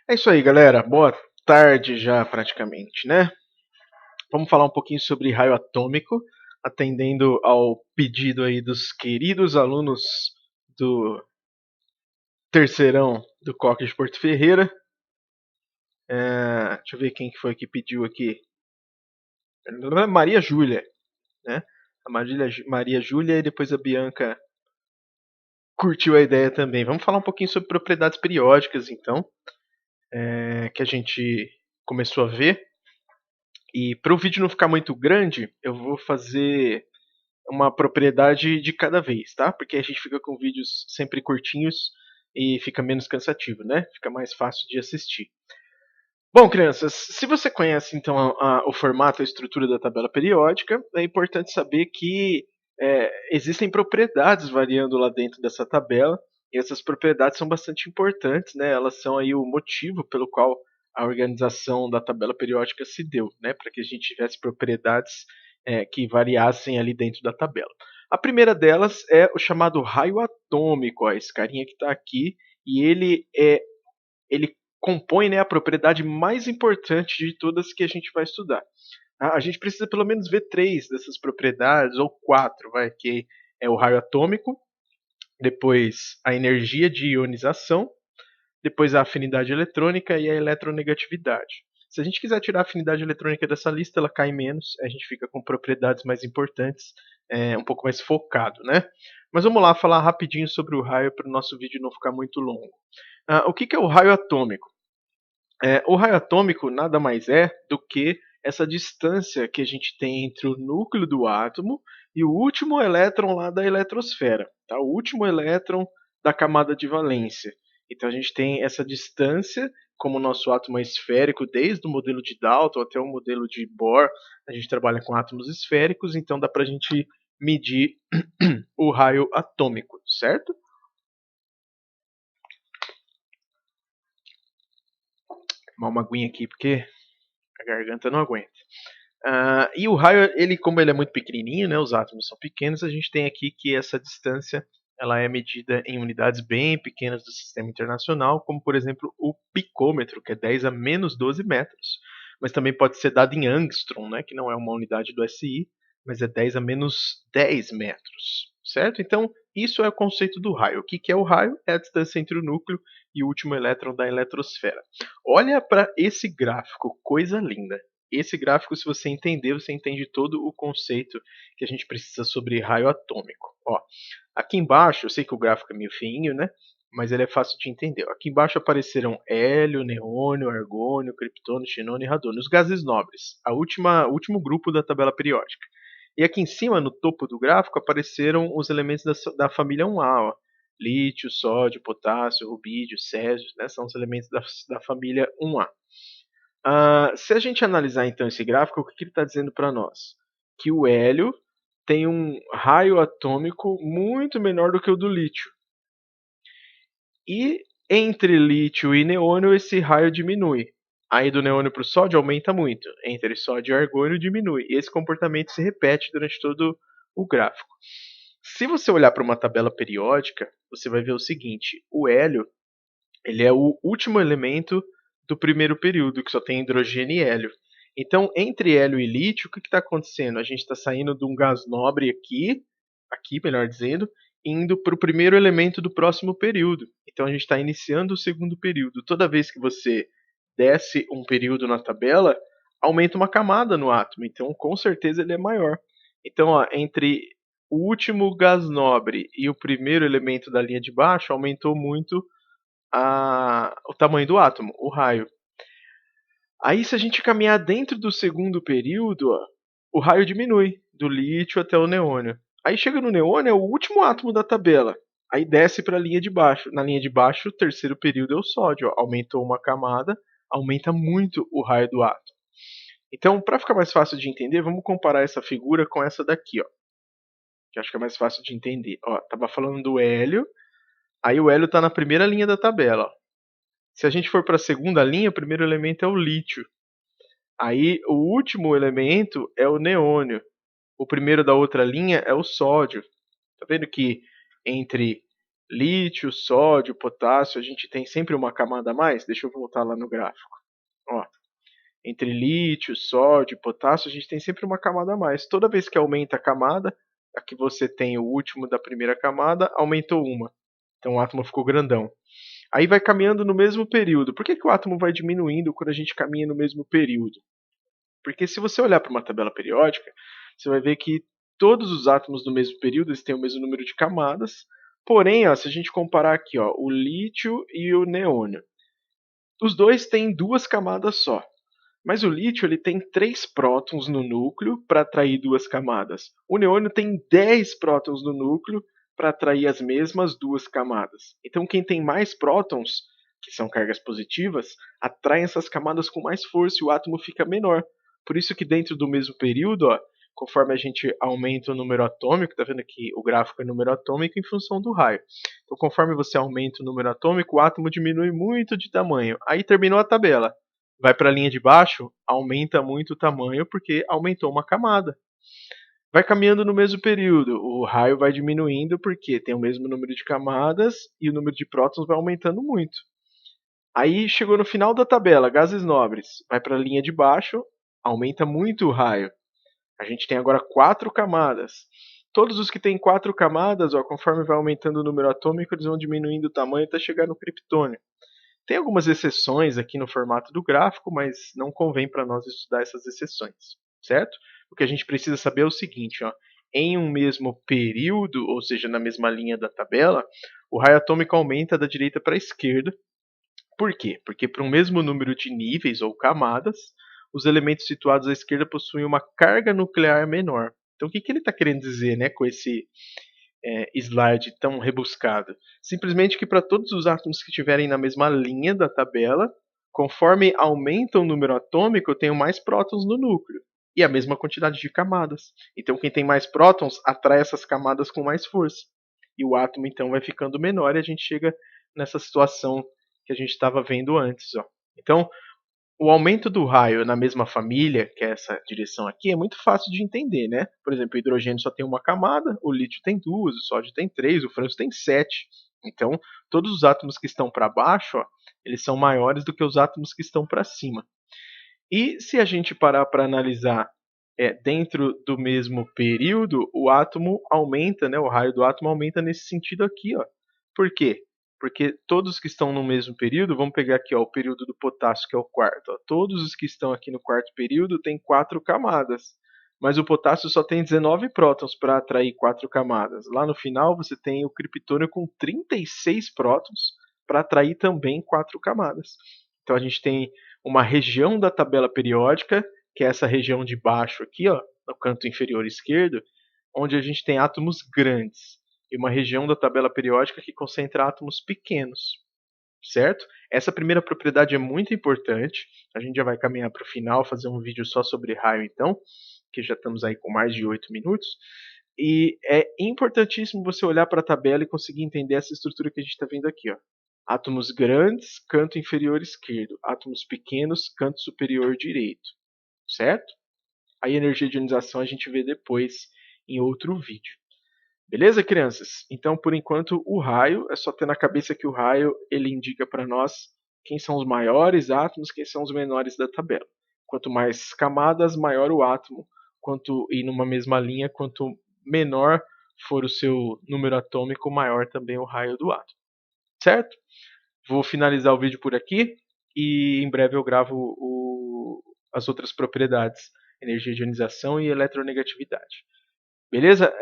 É isso aí, galera. Boa tarde já, praticamente, né? Vamos falar um pouquinho sobre raio atômico, atendendo ao pedido aí dos queridos alunos do terceirão do Coque de Porto Ferreira. Deixa eu ver quem que foi que pediu aqui. Maria Júlia, né? A Maria Júlia e depois a Bianca curtiu a ideia também. Vamos falar um pouquinho sobre propriedades periódicas, então, que a gente começou a ver. E para o vídeo não ficar muito grande, eu vou fazer uma propriedade de cada vez, tá? Porque a gente fica com vídeos sempre curtinhos e fica menos cansativo, né? Fica mais fácil de assistir. Bom, crianças, se você conhece então o formato, a estrutura da tabela periódica, é importante saber que existem propriedades variando lá dentro dessa tabela, e essas propriedades são bastante importantes, né? Elas são aí o motivo pelo qual a organização da tabela periódica se deu, né? Para que a gente tivesse propriedades que variassem ali dentro da tabela. A primeira delas é o chamado raio atômico, ó, esse carinha que está aqui, e ele compõe, né, a propriedade mais importante de todas que a gente vai estudar. A gente precisa pelo menos ver três dessas propriedades, ou quatro, vai, que é o raio atômico, depois a energia de ionização, depois a afinidade eletrônica e a eletronegatividade. Se a gente quiser tirar a afinidade eletrônica dessa lista, ela cai menos, a gente fica com propriedades mais importantes, um pouco mais focado, né? Mas vamos lá falar rapidinho sobre o raio para o nosso vídeo não ficar muito longo. O que é o raio atômico? O raio atômico nada mais é do que essa distância que a gente tem entre o núcleo do átomo e o último elétron lá da eletrosfera, tá? O último elétron da camada de valência. Então a gente tem essa distância, como o nosso átomo é esférico, desde o modelo de Dalton até o modelo de Bohr, a gente trabalha com átomos esféricos, então dá para a gente medir o raio atômico, certo? Tomar uma aguinha aqui porque a garganta não aguenta. E o raio, ele, como ele é muito pequenininho, né, os átomos são pequenos, a gente tem aqui que essa distância ela é medida em unidades bem pequenas do sistema internacional, como por exemplo o picômetro, que é 10 a menos 12 metros. Mas também pode ser dado em angstrom, né, que não é uma unidade do SI, mas é 10 a menos 10 metros, certo? Então, isso é o conceito do raio. O que é o raio? É a distância entre o núcleo e o último elétron da eletrosfera. Olha para esse gráfico, coisa linda. Esse gráfico, se você entender, você entende todo o conceito que a gente precisa sobre raio atômico. Ó, aqui embaixo, eu sei que o gráfico é meio feinho, né? Mas ele é fácil de entender. Aqui embaixo apareceram hélio, neônio, argônio, criptônio, xenônio e radônio, os gases nobres, o último grupo da tabela periódica. E aqui em cima, no topo do gráfico, apareceram os elementos da família 1A, ó. Lítio, sódio, potássio, rubídio, césio, né? São os elementos da família 1A. Se a gente analisar então esse gráfico, o que ele está dizendo para nós? Que o hélio tem um raio atômico muito menor do que o do lítio. E entre lítio e neônio esse raio diminui. Aí do neônio para o sódio aumenta muito. Entre sódio e argônio diminui. E esse comportamento se repete durante todo o gráfico. Se você olhar para uma tabela periódica, você vai ver o seguinte: o hélio ele é o último elemento do primeiro período, que só tem hidrogênio e hélio. Então, entre hélio e lítio, o que está acontecendo? A gente está saindo de um gás nobre aqui melhor dizendo, indo para o primeiro elemento do próximo período. Então, a gente está iniciando o segundo período. Toda vez que você desce um período na tabela, aumenta uma camada no átomo. Então, com certeza, ele é maior. Então, ó, entre o último gás nobre e o primeiro elemento da linha de baixo, aumentou muito o tamanho do átomo, o raio. Aí, se a gente caminhar dentro do segundo período, ó, o raio diminui, do lítio até o neônio. Aí chega no neônio, é o último átomo da tabela. Aí desce para a linha de baixo. Na linha de baixo, o terceiro período é o sódio. Ó. Aumentou uma camada, aumenta muito o raio do átomo. Então, para ficar mais fácil de entender, vamos comparar essa figura com essa daqui, ó, que acho que é mais fácil de entender. Ó, tava falando do hélio, aí o hélio está na primeira linha da tabela. Ó. Se a gente for para a segunda linha, o primeiro elemento é o lítio. Aí o último elemento é o neônio. O primeiro da outra linha é o sódio. Tá vendo que entre lítio, sódio, potássio, a gente tem sempre uma camada a mais? Deixa eu voltar lá no gráfico. Ó, entre lítio, sódio e potássio, a gente tem sempre uma camada a mais. Toda vez que aumenta a camada, aqui você tem o último da primeira camada, aumentou uma. Então o átomo ficou grandão. Aí vai caminhando no mesmo período. Por que, que o átomo vai diminuindo quando a gente caminha no mesmo período? Porque se você olhar para uma tabela periódica, você vai ver que todos os átomos do mesmo período eles têm o mesmo número de camadas. Porém, ó, se a gente comparar aqui, ó, o lítio e o neônio, os dois têm duas camadas só. Mas o lítio ele tem 3 prótons no núcleo para atrair duas camadas. O neônio tem 10 prótons no núcleo para atrair as mesmas duas camadas. Então quem tem mais prótons, que são cargas positivas, atrai essas camadas com mais força e o átomo fica menor. Por isso que dentro do mesmo período, ó, conforme a gente aumenta o número atômico, tá vendo aqui o gráfico é número atômico em função do raio. Então conforme você aumenta o número atômico, o átomo diminui muito de tamanho. Aí terminou a tabela. Vai para a linha de baixo, aumenta muito o tamanho porque aumentou uma camada. Vai caminhando no mesmo período, o raio vai diminuindo porque tem o mesmo número de camadas e o número de prótons vai aumentando muito. Aí chegou no final da tabela, gases nobres, vai para a linha de baixo, aumenta muito o raio. A gente tem agora 4 camadas. Todos os que têm 4 camadas, ó, conforme vai aumentando o número atômico, eles vão diminuindo o tamanho até chegar no criptônio. Tem algumas exceções aqui no formato do gráfico, mas não convém para nós estudar essas exceções, certo? O que a gente precisa saber é o seguinte, ó, em um mesmo período, ou seja, na mesma linha da tabela, o raio atômico aumenta da direita para a esquerda. Por quê? Porque para um mesmo número de níveis ou camadas, os elementos situados à esquerda possuem uma carga nuclear menor. Então, o que, que ele está querendo dizer, né, com esse slide tão rebuscado? Simplesmente que para todos os átomos que estiverem na mesma linha da tabela, conforme aumenta o número atômico, eu tenho mais prótons no núcleo e a mesma quantidade de camadas. Então, quem tem mais prótons atrai essas camadas com mais força. E o átomo então vai ficando menor e a gente chega nessa situação que a gente estava vendo antes. Ó. Então, o aumento do raio na mesma família, que é essa direção aqui, é muito fácil de entender, né? Por exemplo, o hidrogênio só tem uma camada, o lítio tem duas, o sódio tem três, o frâncio tem 7. Então, todos os átomos que estão para baixo, ó, eles são maiores do que os átomos que estão para cima. E se a gente parar para analisar dentro do mesmo período, o átomo aumenta, né? O raio do átomo aumenta nesse sentido aqui, ó. Por quê? Porque todos que estão no mesmo período, vamos pegar aqui ó, o período do potássio, que é o quarto. Ó, todos os que estão aqui no quarto período têm 4 camadas. Mas o potássio só tem 19 prótons para atrair 4 camadas. Lá no final você tem o criptônio com 36 prótons para atrair também 4 camadas. Então a gente tem uma região da tabela periódica, que é essa região de baixo aqui, ó, no canto inferior esquerdo, onde a gente tem átomos grandes e uma região da tabela periódica que concentra átomos pequenos, certo? Essa primeira propriedade é muito importante. A gente já vai caminhar para o final, fazer um vídeo só sobre raio, então, que já estamos aí com mais de 8 minutos. E é importantíssimo você olhar para a tabela e conseguir entender essa estrutura que a gente está vendo aqui. Ó. Átomos grandes, canto inferior esquerdo. Átomos pequenos, canto superior direito. Certo? A energia de ionização a gente vê depois em outro vídeo. Beleza, crianças? Então, por enquanto, o raio, é só ter na cabeça que o raio ele indica para nós quem são os maiores átomos, quem são os menores da tabela. Quanto mais camadas, maior o átomo. E numa mesma linha, quanto menor for o seu número atômico, maior também o raio do átomo. Certo? Vou finalizar o vídeo por aqui e em breve eu gravo as outras propriedades, energia de ionização e eletronegatividade. Beleza?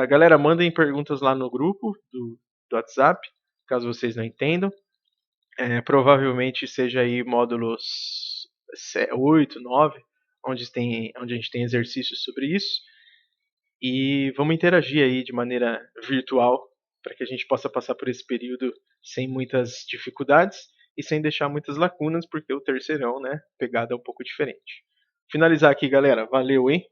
Galera, mandem perguntas lá no grupo do WhatsApp, caso vocês não entendam. Provavelmente seja aí módulos 8, 9, onde a gente tem exercícios sobre isso. E vamos interagir aí de maneira virtual para que a gente possa passar por esse período sem muitas dificuldades e sem deixar muitas lacunas, porque o terceirão, né, pegada é um pouco diferente. Finalizar aqui, galera. Valeu, hein?